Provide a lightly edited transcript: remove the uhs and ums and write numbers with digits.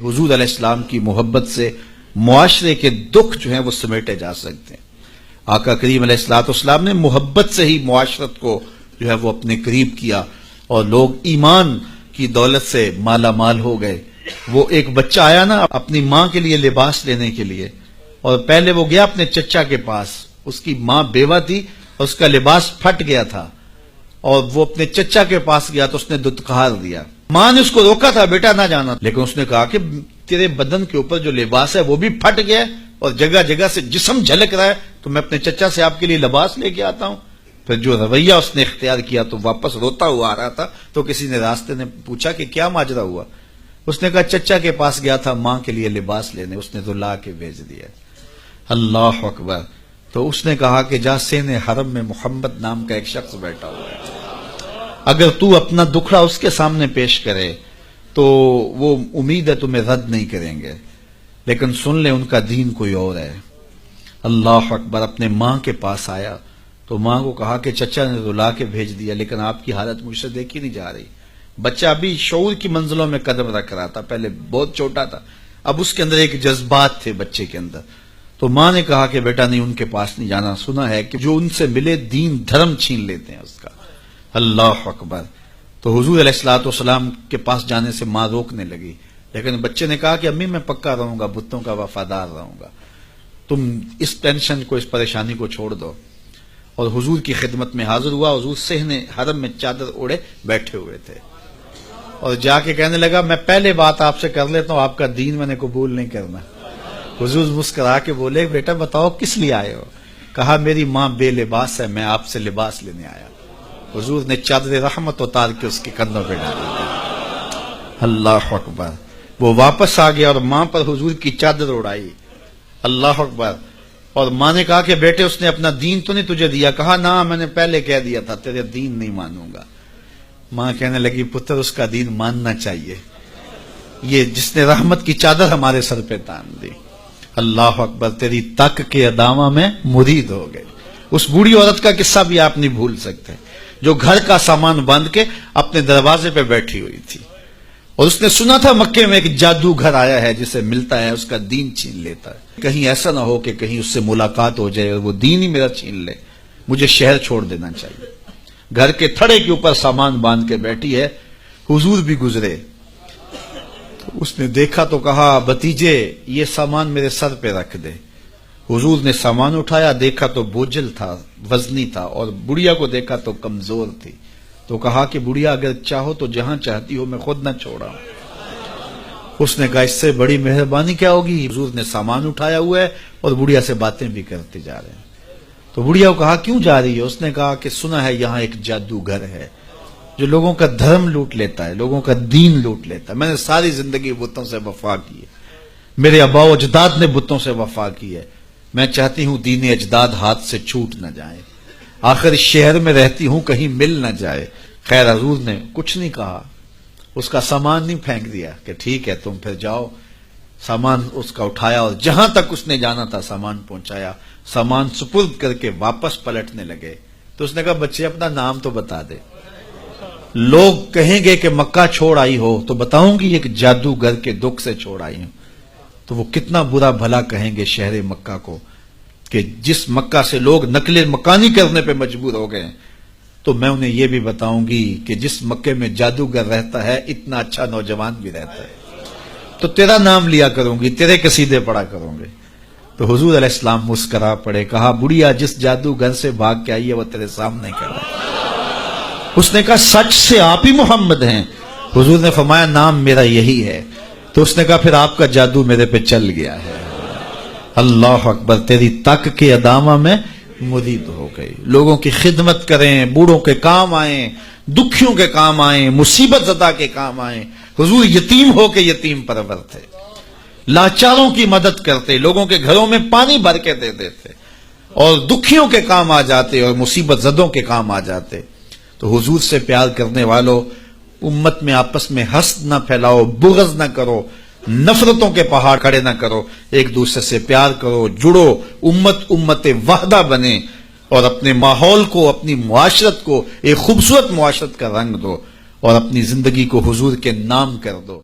حضور علیہ السلام کی محبت سے معاشرے کے دکھ جو ہیں وہ سمیٹے جا سکتے ہیں۔ آقا کریم علیہ السلام نے محبت سے ہی معاشرت کو جو ہے وہ اپنے قریب کیا اور لوگ ایمان کی دولت سے مالا مال ہو گئے۔ وہ ایک بچہ آیا نا اپنی ماں کے لیے لباس لینے کے لیے، اور پہلے وہ گیا اپنے چچا کے پاس، اس کی ماں بیوہ تھی اور اس کا لباس پھٹ گیا تھا، اور وہ اپنے چچا کے پاس گیا تو اس نے دتکار دیا۔ ماں نے اس کو روکا تھا بیٹا نہ جانا، لیکن اس نے کہا کہ تیرے بدن کے اوپر جو لباس ہے وہ بھی پھٹ گیا ہے اور جگہ جگہ سے جسم جھلک رہا ہے، تو میں اپنے چچا سے آپ کے لیے لباس لے کے آتا ہوں۔ پھر جو رویہ اس نے اختیار کیا تو واپس روتا ہوا آ رہا تھا، تو کسی نے راستے نے پوچھا کہ کیا ماجرا ہوا؟ اس نے کہا چچا کے پاس گیا تھا ماں کے لیے لباس لینے، اس نے تو لا کے بھیج دیا۔ اللہ اکبر۔ تو اس نے کہا کہ جا سین حرم میں محمد نام کا ایک شخص بیٹھا ہوا ہے، اگر تو اپنا دکھڑا اس کے سامنے پیش کرے تو وہ امید ہے تمہیں رد نہیں کریں گے، لیکن سن لے ان کا دین کوئی اور ہے۔ اللہ اکبر۔ اپنے ماں کے پاس آیا تو ماں کو کہا کہ چچا نے تو لا کے بھیج دیا، لیکن آپ کی حالت مجھ سے دیکھی نہیں جا رہی۔ بچہ ابھی شعور کی منزلوں میں قدم رکھ رہا تھا، پہلے بہت چھوٹا تھا، اب اس کے اندر ایک جذبات تھے بچے کے اندر۔ تو ماں نے کہا کہ بیٹا نہیں، ان کے پاس نہیں جانا، سنا ہے کہ جو ان سے ملے دین دھرم چھین لیتے ہیں اس کا۔ اللہ اکبر۔ تو حضور علیہ السلام کے پاس جانے سے ماں روکنے لگی، لیکن بچے نے کہا کہ امی میں پکا رہوں گا، بتوں کا وفادار رہوں گا، تم اس ٹینشن کو، اس پریشانی کو چھوڑ دو۔ اور حضور کی خدمت میں حاضر ہوا۔ حضور صحن حرم میں چادر اوڑے بیٹھے ہوئے تھے، اور جا کے کہنے لگا میں پہلے بات آپ سے کر لیتا ہوں، آپ کا دین میں نے قبول نہیں کرنا۔ حضور مسکرا کے بولے بیٹا بتاؤ کس لیے آئے ہو؟ کہا میری ماں بے لباس ہے، میں آپ سے لباس لینے آیا۔ حضور نے چادر رحمت اتار کے اس کے کندھوں پہ ڈال دی۔ اللہ اکبر۔ وہ واپس آ گیا اور ماں پر حضور کی چادر اڑائی۔ اللہ اکبر۔ اور ماں نے کہا کہ بیٹے اس نے اپنا دین تو نہیں تجھے دیا؟ کہا نہ، میں نے پہلے کہہ دیا تھا تیرے دین نہیں مانوں گا۔ ماں کہنے لگی پتر اس کا دین ماننا چاہیے، یہ جس نے رحمت کی چادر ہمارے سر پہ تان دی۔ اللہ اکبر۔ تیری تک کے ادامہ میں مرید ہو گئے۔ اس بوڑھی عورت کا قصہ بھی آپ نہیں بھول سکتے، جو گھر کا سامان باندھ کے اپنے دروازے پہ بیٹھی ہوئی تھی، اور اس نے سنا تھا مکے میں ایک جادوگر آیا ہے جسے ملتا ہے اس کا دین چھین لیتا ہے، کہیں ایسا نہ ہو کہ کہیں اس سے ملاقات ہو جائے اور وہ دین ہی میرا چھین لے، مجھے شہر چھوڑ دینا چاہیے۔ گھر کے تھڑے کے اوپر سامان باندھ کے بیٹھی ہے۔ حضور بھی گزرے، تو اس نے دیکھا تو کہا بھتیجے یہ سامان میرے سر پہ رکھ دے۔ حضور نے سامان اٹھایا، دیکھا تو بوجھل تھا، وزنی تھا، اور بڑھیا کو دیکھا تو کمزور تھی، تو کہا کہ بڑھیا اگر چاہو تو جہاں چاہتی ہو میں خود نہ چھوڑا۔ اس نے کہا اس سے بڑی مہربانی کیا ہوگی؟ حضور نے سامان اٹھایا ہوا ہے اور بڑھیا سے باتیں بھی کرتے جا رہے ہیں۔ تو بڑھیا کو کہا کیوں جا رہی ہے؟ اس نے کہا کہ سنا ہے یہاں ایک جادوگر ہے جو لوگوں کا دھرم لوٹ لیتا ہے، لوگوں کا دین لوٹ لیتا ہے۔ میں نے ساری زندگی بتوں سے وفا کی ہے، میرے آباء و اجداد نے بتوں سے وفا کی ہے، میں چاہتی ہوں دین اجداد ہاتھ سے چھوٹ نہ جائے، آخر اس شہر میں رہتی ہوں کہیں مل نہ جائے۔ خیر حضور نے کچھ نہیں کہا، اس کا سامان نہیں پھینک دیا کہ ٹھیک ہے تم پھر جاؤ۔ سامان اس کا اٹھایا اور جہاں تک اس نے جانا تھا سامان پہنچایا، سامان سپرد کر کے واپس پلٹنے لگے۔ تو اس نے کہا بچے اپنا نام تو بتا دے، لوگ کہیں گے کہ مکہ چھوڑ آئی ہو تو بتاؤں گی ایک جادوگر کے دکھ سے چھوڑ آئی ہوں، تو وہ کتنا برا بھلا کہیں گے شہر مکہ کو کہ جس مکہ سے لوگ نقل مکانی کرنے پہ مجبور ہو گئے، تو میں انہیں یہ بھی بتاؤں گی کہ جس مکے میں جادوگر رہتا ہے اتنا اچھا نوجوان بھی رہتا ہے، تو تیرا نام لیا کروں گی، تیرے قصیدے پڑھا کروں گے۔ تو حضور علیہ السلام مسکرا پڑے، کہا بڑھیا جس جادوگر سے بھاگ کے آئی ہے وہ تیرے سامنے کر رہا ہے۔ اس نے کہا سچ سے آپ ہی محمد ہیں؟ حضور نے فرمایا نام میرا یہی ہے۔ تو اس نے کہا پھر آپ کا جادو میرے پہ چل گیا ہے۔ اللہ اکبر۔ تیری تک کے ادامہ میں مرید ہو گئی۔ لوگوں کی خدمت کریں، بوڑھوں کے کام آئیں، دکھیوں کے کام آئیں، مصیبت زدہ کے کام آئیں۔ حضور یتیم ہو کے یتیم پرور تھے، لاچاروں کی مدد کرتے، لوگوں کے گھروں میں پانی بھر کے دے دیتے، اور دکھیوں کے کام آ جاتے اور مصیبت زدوں کے کام آ جاتے۔ تو حضور سے پیار کرنے والوں، امت میں آپس میں حسد نہ پھیلاؤ، بغض نہ کرو، نفرتوں کے پہاڑ کھڑے نہ کرو، ایک دوسرے سے پیار کرو، جڑو، امت وحدہ بنے، اور اپنے ماحول کو، اپنی معاشرت کو ایک خوبصورت معاشرت کا رنگ دو، اور اپنی زندگی کو حضور کے نام کر دو۔